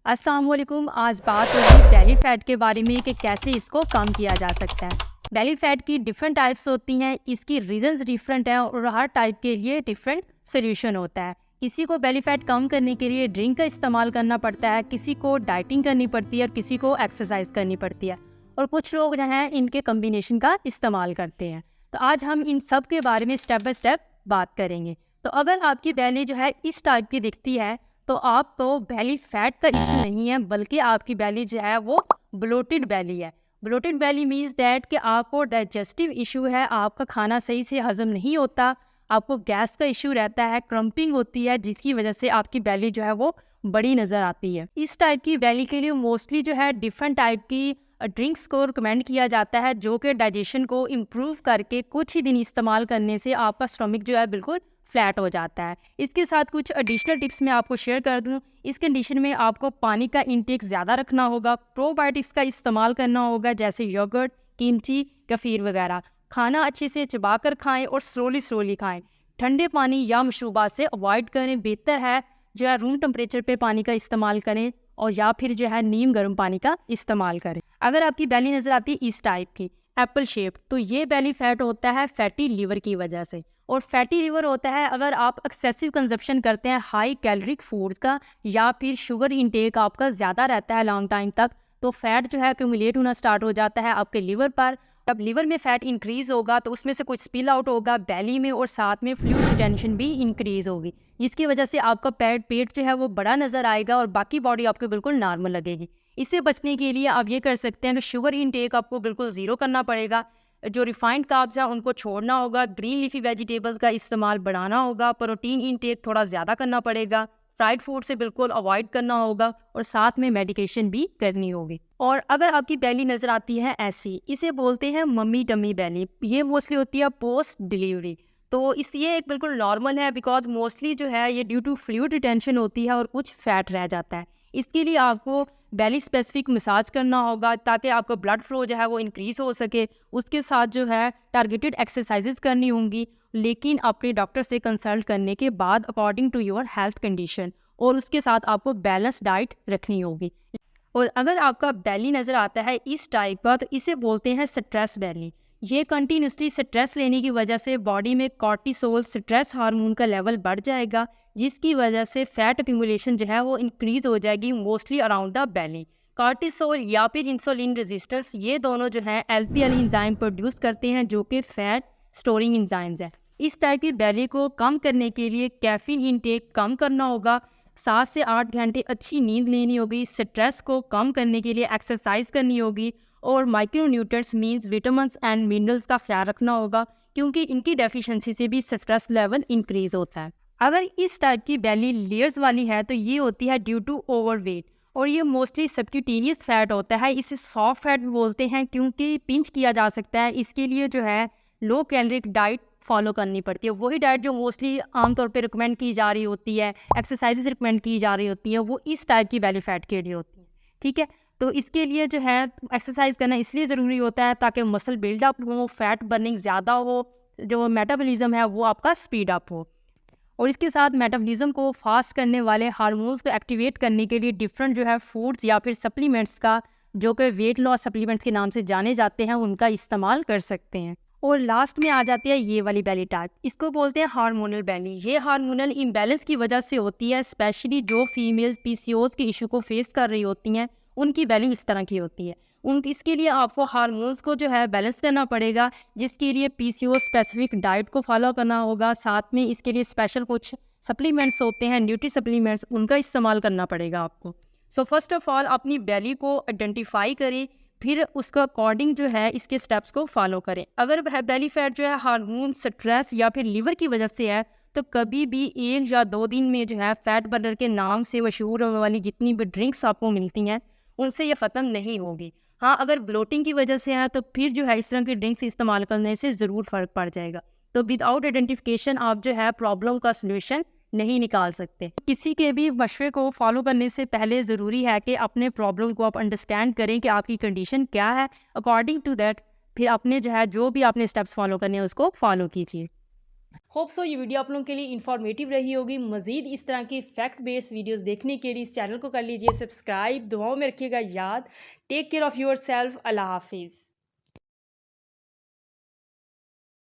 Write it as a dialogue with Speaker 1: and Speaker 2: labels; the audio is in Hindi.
Speaker 1: अस्सलाम वालेकुम। आज बात होगी बेली फैट के बारे में कि कैसे इसको कम किया जा सकता है। बेली फैट की डिफरेंट टाइप्स होती हैं, इसकी रीजंस डिफरेंट हैं और हर टाइप के लिए डिफरेंट सोल्यूशन होता है। किसी को बेली फैट कम करने के लिए ड्रिंक का इस्तेमाल करना पड़ता है, किसी को डाइटिंग करनी पड़ती है और किसी को एक्सरसाइज करनी पड़ती है, और कुछ लोग जो हैं इनके कम्बिनेशन का इस्तेमाल करते हैं। तो आज हम इन सब के बारे में स्टेप बाय स्टेप बात करेंगे। तो अगर आपकी बेली जो है इस टाइप की दिखती है तो आपको बेली फैट का इश्यू नहीं है, बल्कि आपकी बेली जो है वो ब्लोटेड बेली है। ब्लोटेड बेली मीन्स दैट कि आपको डाइजेस्टिव इशू है, आपका खाना सही से हजम नहीं होता, आपको गैस का इशू रहता है, क्रम्पिंग होती है, जिसकी वजह से आपकी बेली जो है वो बड़ी नज़र आती है। इस टाइप की बेली के लिए मोस्टली जो है डिफरेंट टाइप की ड्रिंक्स को रिकमेंड किया जाता है, जो कि डाइजेशन को इम्प्रूव करके कुछ ही दिन इस्तेमाल करने से आपका स्टमक जो है बिल्कुल फ्लैट हो जाता है। इसके साथ कुछ एडिशनल टिप्स मैं आपको शेयर कर दूं। इस कंडीशन में आपको पानी का इंटेक ज़्यादा रखना होगा, प्रोबायोटिक्स का इस्तेमाल करना होगा जैसे योगर्ट, किमची, कफीर वगैरह। खाना अच्छे से चबा कर खाएँ और स्लोली खाएँ। ठंडे पानी या मशरूबात से अवॉइड करें। बेहतर है जो है रूम टेम्परेचर पे पानी का इस्तेमाल करें, और या फिर जो है नीम गर्म पानी का इस्तेमाल करें। अगर आपकी बेली नज़र आती है इस टाइप की एप्पल शेप, तो ये बेली फैट होता है फैटी लीवर की वजह से। और फैटी लीवर होता है अगर आप एक्सेसिव कंजप्शन करते हैं हाई कैलोरिक फूड्स का, या फिर शुगर इंटेक आपका ज़्यादा रहता है लॉन्ग टाइम तक, तो फैट जो है एक्यूमुलेट होना स्टार्ट हो जाता है आपके लीवर पर। जब लीवर में फैट इंक्रीज़ होगा तो उसमें से कुछ स्पिल आउट होगा बेली में, और साथ में फ्लूइड रिटेंशन भी इंक्रीज़ होगी, जिसकी वजह से आपका पेट जो है वो बड़ा नज़र आएगा और बाकी बॉडी आपको बिल्कुल नॉर्मल लगेगी। इससे बचने के लिए आप ये कर सकते हैं कि शुगर इंटेक आपको बिल्कुल ज़ीरो करना पड़ेगा। जो रिफाइंड कार्ब्स हैं उनको छोड़ना होगा, ग्रीन लीफी वेजिटेबल्स का इस्तेमाल बढ़ाना होगा, प्रोटीन इंटेक थोड़ा ज़्यादा करना पड़ेगा, फ्राइड फूड से बिल्कुल अवॉइड करना होगा, और साथ में मेडिकेशन भी करनी होगी। और अगर आपकी बेली नज़र आती है ऐसी, इसे बोलते हैं मम्मी टमी बेली। ये मोस्टली होती है पोस्ट डिलीवरी। तो ये एक बिल्कुल नॉर्मल है, बिकॉज मोस्टली जो है ये ड्यू टू फ्लूइड रिटेंशन होती है और कुछ फैट रह जाता है। इसके लिए आपको बेली स्पेसिफिक मसाज करना होगा ताकि आपका ब्लड फ्लो जो है वो इंक्रीज़ हो सके। उसके साथ जो है टारगेटेड एक्सरसाइजेज करनी होंगी, लेकिन अपने डॉक्टर से कंसल्ट करने के बाद according to your health condition, और उसके साथ आपको बैलेंस डाइट रखनी होगी। और अगर आपका बेली नज़र आता है इस टाइप का, तो इसे बोलते हैं स्ट्रेस बेली। ये कंटिन्यूसली स्ट्रेस लेने की वजह से बॉडी में कॉर्टिसोल स्ट्रेस हार्मोन का लेवल बढ़ जाएगा, जिसकी वजह से फैट एक्यूमुलेशन जो है वो इंक्रीज हो जाएगी mostly around the belly. Cortisol या फिर इंसुलिन रेजिस्टेंस, ये दोनों जो हैं एलपीएल एंजाइम प्रोड्यूस करते हैं, जो कि फैट स्टोरिंग एंजाइम्स है। इस टाइप की बेली को कम करने के लिए कैफीन इंटेक कम करना होगा, 7 से 8 घंटे अच्छी नींद लेनी होगी, स्ट्रेस को कम करने के लिए एक्सरसाइज करनी होगी, और micronutrients means vitamins and minerals का ख्याल रखना होगा, क्योंकि इनकी डेफिशिएंसी से भी स्ट्रेस लेवल इंक्रीज होता है। अगर इस टाइप की बेली लेयर्स वाली है तो ये होती है ड्यू टू ओवरवेट, और ये मोस्टली सबक्यूटेनियस फैट होता है। इसे सॉफ्ट फैट भी बोलते हैं क्योंकि पिंच किया जा सकता है। इसके लिए जो है लो कैलोरिक डाइट फॉलो करनी पड़ती है, वही डाइट जो मोस्टली आमतौर पे रिकमेंड की जा रही होती है, एक्सरसाइजेज रिकमेंड की जा रही होती है, वो इस टाइप की बेली फैट के लिए होती है। ठीक है, तो इसके लिए जो है एक्सरसाइज करना इसलिए ज़रूरी होता है ताकि मसल बिल्डअप हो, फैट बर्निंग ज़्यादा हो, जो मेटाबॉलिज्म है वो आपका स्पीड अप हो। और इसके साथ मेटाबॉलिज्म को फास्ट करने वाले हार्मोन्स को एक्टिवेट करने के लिए डिफरेंट जो है फूड्स या फिर सप्लीमेंट्स का, जो कि वेट लॉस सप्लीमेंट्स के नाम से जाने जाते हैं, उनका इस्तेमाल कर सकते हैं। और लास्ट में आ जाती है ये वाली बेली टाइप, इसको बोलते हैं हार्मोनल बेली। ये हार्मोनल इम्बैलेंस की वजह से होती है, स्पेशली जो फीमेल्स पीसीओएस के इशू को फेस कर रही होती हैं, उनकी बेली इस तरह की होती है। इसके लिए आपको हार्मोन्स को जो है बैलेंस करना पड़ेगा, जिसके लिए पीसीओएस स्पेसिफिक डाइट को फॉलो करना होगा। साथ में इसके लिए स्पेशल कुछ सप्लीमेंट्स होते हैं, न्यूट्री सप्लीमेंट्स, उनका इस्तेमाल करना पड़ेगा आपको। सो फर्स्ट ऑफ ऑल अपनी बेली को आइडेंटिफाई करें, फिर उसका अकॉर्डिंग जो है इसके स्टेप्स को फॉलो करें। अगर बेली फैट जो है हार्मोन, स्ट्रेस या फिर लीवर की वजह से है, तो कभी भी 1 या 2 दिन में जो है फैट बर्नर के नाम से मशहूर होने वाली जितनी भी ड्रिंक्स आपको मिलती हैं उनसे ये ख़त्म नहीं होगी। हाँ, अगर ब्लोटिंग की वजह से है तो फिर जो है इस तरह की ड्रिंक्स इस्तेमाल करने से ज़रूर फ़र्क पड़ जाएगा। तो विदाउट आइडेंटिफिकेशन आप जो है प्रॉब्लम का सलूशन नहीं निकाल सकते। किसी के भी मशवरे को फॉलो करने से पहले ज़रूरी है कि अपने प्रॉब्लम को आप अंडरस्टैंड करें कि आपकी कंडीशन क्या है। अकॉर्डिंग टू दैट फिर अपने जो है जो भी आपने स्टेप्स फॉलो करने हैं उसको फॉलो कीजिए। होप सो ये वीडियो आप लोगों के लिए इन्फॉर्मेटिव रही होगी। मज़ीद इस तरह की फैक्ट बेस्ड वीडियोस देखने के लिए इस चैनल को कर लीजिए सब्सक्राइब। दुआओं में रखिएगा याद। Take care of yourself. अल्लाह हाफिज़।